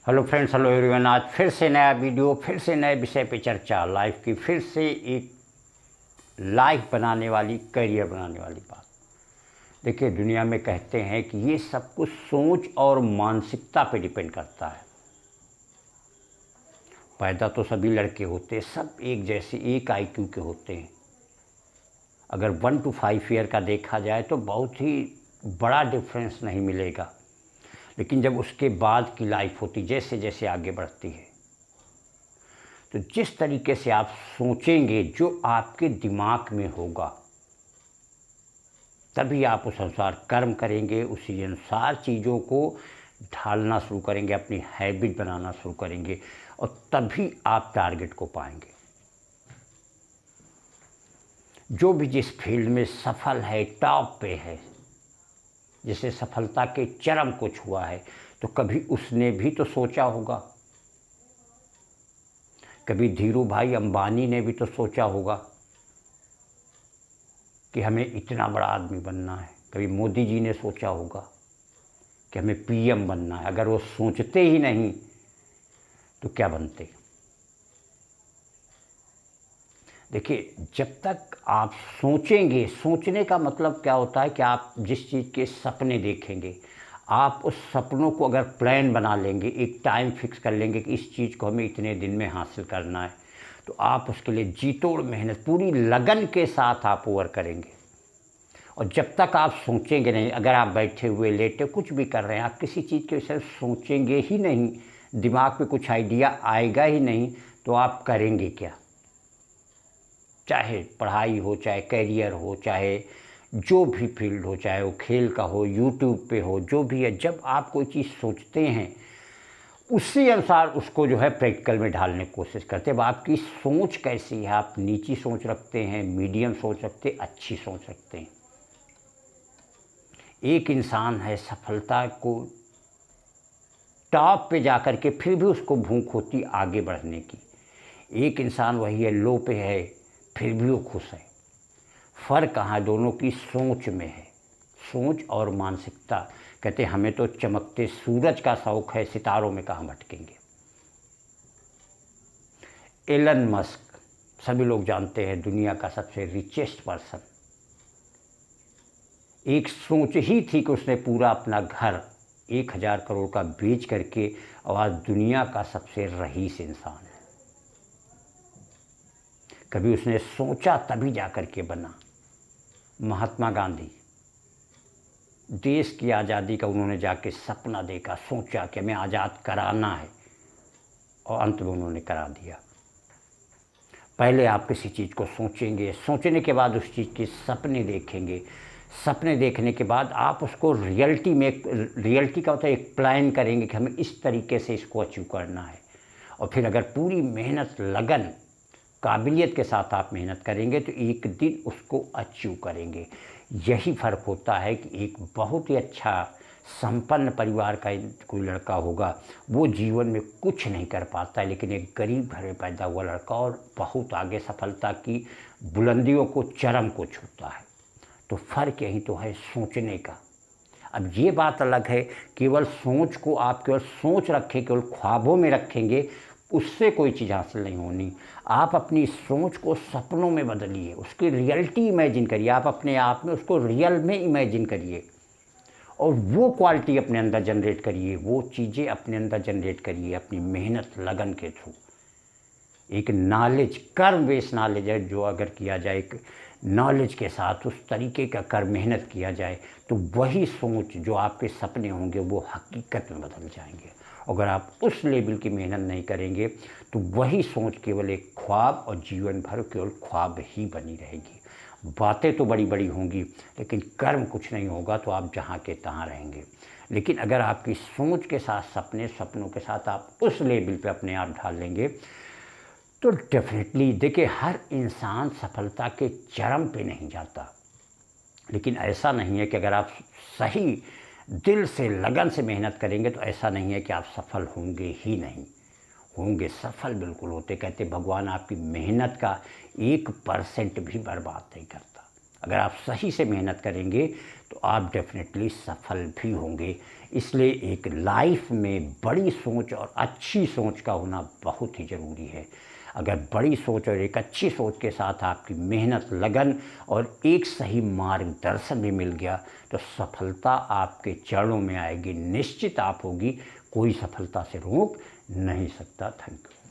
Hello friends, hello everyone. आज फिर से नया वीडियो, फिर से नए विषय पे चर्चा, लाइफ की फिर से एक लाइफ बनाने वाली, करियर बनाने वाली बात। देखिए, दुनिया में कहते हैं कि ये सब कुछ सोच और मानसिकता पे डिपेंड करता है। पैदा तो सभी लड़के होते हैं, सब एक जैसे, एक आईक्यू के होते हैं। अगर 1 to 5 ईयर का देखा जाए तो बहुत ही बड़ा डिफरेंस नहीं मिलेगा, लेकिन जब उसके बाद की लाइफ होती, जैसे जैसे आगे बढ़ती है, तो जिस तरीके से आप सोचेंगे, जो आपके दिमाग में होगा, तभी आप उस अनुसार कर्म करेंगे, उसी अनुसार चीज़ों को ढालना शुरू करेंगे, अपनी हैबिट बनाना शुरू करेंगे, और तभी आप टारगेट को पाएंगे। जो भी जिस फील्ड में सफल है, टॉप पे है, जिसे सफलता के चरम को छुआ है, तो कभी उसने भी तो सोचा होगा। कभी धीरू भाई अंबानी ने भी तो सोचा होगा कि हमें इतना बड़ा आदमी बनना है। कभी मोदी जी ने सोचा होगा कि हमें पीएम बनना है। अगर वो सोचते ही नहीं तो क्या बनते। देखिए, जब तक आप सोचेंगे, सोचने का मतलब क्या होता है कि आप जिस चीज़ के सपने देखेंगे, आप उस सपनों को अगर प्लान बना लेंगे, एक टाइम फिक्स कर लेंगे कि इस चीज़ को हमें इतने दिन में हासिल करना है, तो आप उसके लिए जी तोड़ मेहनत, पूरी लगन के साथ आप वर्क करेंगे। और जब तक आप सोचेंगे नहीं, अगर आप बैठे हुए, लेटे, कुछ भी कर रहे हैं, आप किसी चीज़ के विषय सोचेंगे ही नहीं, दिमाग में कुछ आइडिया आएगा ही नहीं, तो आप करेंगे क्या। चाहे पढ़ाई हो, चाहे करियर हो, चाहे जो भी फील्ड हो, चाहे वो खेल का हो, यूट्यूब पे हो, जो भी है, जब आप कोई चीज़ सोचते हैं, उसी अनुसार उसको जो है प्रैक्टिकल में ढालने की कोशिश करते हैं। अब आपकी सोच कैसी है, आप नीची सोच रखते हैं, मीडियम सोच रखते हैं, अच्छी सोच रखते हैं। एक इंसान है, सफलता को टॉप पे जाकर के फिर भी उसको भूख होती आगे बढ़ने की। एक इंसान वही है, लो पे है, फिर भी वो खुश है। फ़र्क कहाँ, दोनों की सोच में है। सोच और मानसिकता। कहते हमें तो चमकते सूरज का शौक़ है, सितारों में कहाँ भटकेंगे। एलन मस्क, सभी लोग जानते हैं, दुनिया का सबसे रिचेस्ट पर्सन। एक सोच ही थी कि उसने पूरा अपना घर 1000 करोड़ का बेच करके और आज दुनिया का सबसे रईस इंसान है। कभी उसने सोचा तभी जा कर के बना। महात्मा गांधी, देश की आज़ादी का उन्होंने जाके सपना देखा, सोचा कि हमें आज़ाद कराना है, और अंत में उन्होंने करा दिया। पहले आप किसी चीज़ को सोचेंगे, सोचने के बाद उस चीज़ के सपने देखेंगे, सपने देखने के बाद आप उसको रियलिटी में, रियलिटी का मतलब एक प्लान करेंगे कि हमें इस तरीके से इसको अचीव करना है। और फिर अगर पूरी मेहनत, लगन, काबिलियत के साथ आप मेहनत करेंगे तो एक दिन उसको अचीव करेंगे। यही फ़र्क होता है कि एक बहुत ही अच्छा संपन्न परिवार का कोई लड़का होगा, वो जीवन में कुछ नहीं कर पाता है, लेकिन एक गरीब घर में पैदा हुआ लड़का और बहुत आगे सफलता की बुलंदियों को, चरम को छूता है। तो फ़र्क यही तो है, सोचने का। अब ये बात अलग है, केवल सोच को आप केवल सोच रखें, केवल ख्वाबों में रखेंगे, उससे कोई चीज़ हासिल नहीं होनी। आप अपनी सोच को सपनों में बदलिए, उसकी रियलिटी इमेजिन करिए, आप अपने आप में उसको रियल में इमेजिन करिए, और वो क्वालिटी अपने अंदर जनरेट करिए, वो चीज़ें अपने अंदर जनरेट करिए अपनी मेहनत, लगन के थ्रू। एक नॉलेज, कर्म बेस्ड नॉलेज है, जो अगर किया जाए एक नॉलेज के साथ, उस तरीके का कर्म, मेहनत किया जाए, तो वही सोच, जो आपके सपने होंगे, वो हकीकत में बदल जाएंगे। अगर आप उस लेवल की मेहनत नहीं करेंगे तो वही सोच केवल एक ख्वाब, और जीवन भर केवल ख्वाब ही बनी रहेगी। बातें तो बड़ी बड़ी होंगी, लेकिन कर्म कुछ नहीं होगा, तो आप जहाँ के तहाँ रहेंगे। लेकिन अगर आपकी सोच के साथ सपनों के साथ आप उस लेवल पे अपने आप ढाल लेंगे, तो डेफिनेटली देखिए, हर इंसान सफलता के चरम पे नहीं जाता, लेकिन ऐसा नहीं है कि अगर आप सही दिल से, लगन से मेहनत करेंगे तो ऐसा नहीं है कि आप सफल होंगे ही नहीं, होंगे, सफल बिल्कुल होते। कहते भगवान आपकी मेहनत का 1% भी बर्बाद नहीं करता। अगर आप सही से मेहनत करेंगे तो आप डेफिनेटली सफल भी होंगे। इसलिए एक लाइफ में बड़ी सोच और अच्छी सोच का होना बहुत ही ज़रूरी है। अगर बड़ी सोच और एक अच्छी सोच के साथ आपकी मेहनत, लगन और एक सही मार्गदर्शन भी मिल गया तो सफलता आपके चरणों में आएगी, निश्चित आप होगी, कोई सफलता से रोक नहीं सकता। Thank you.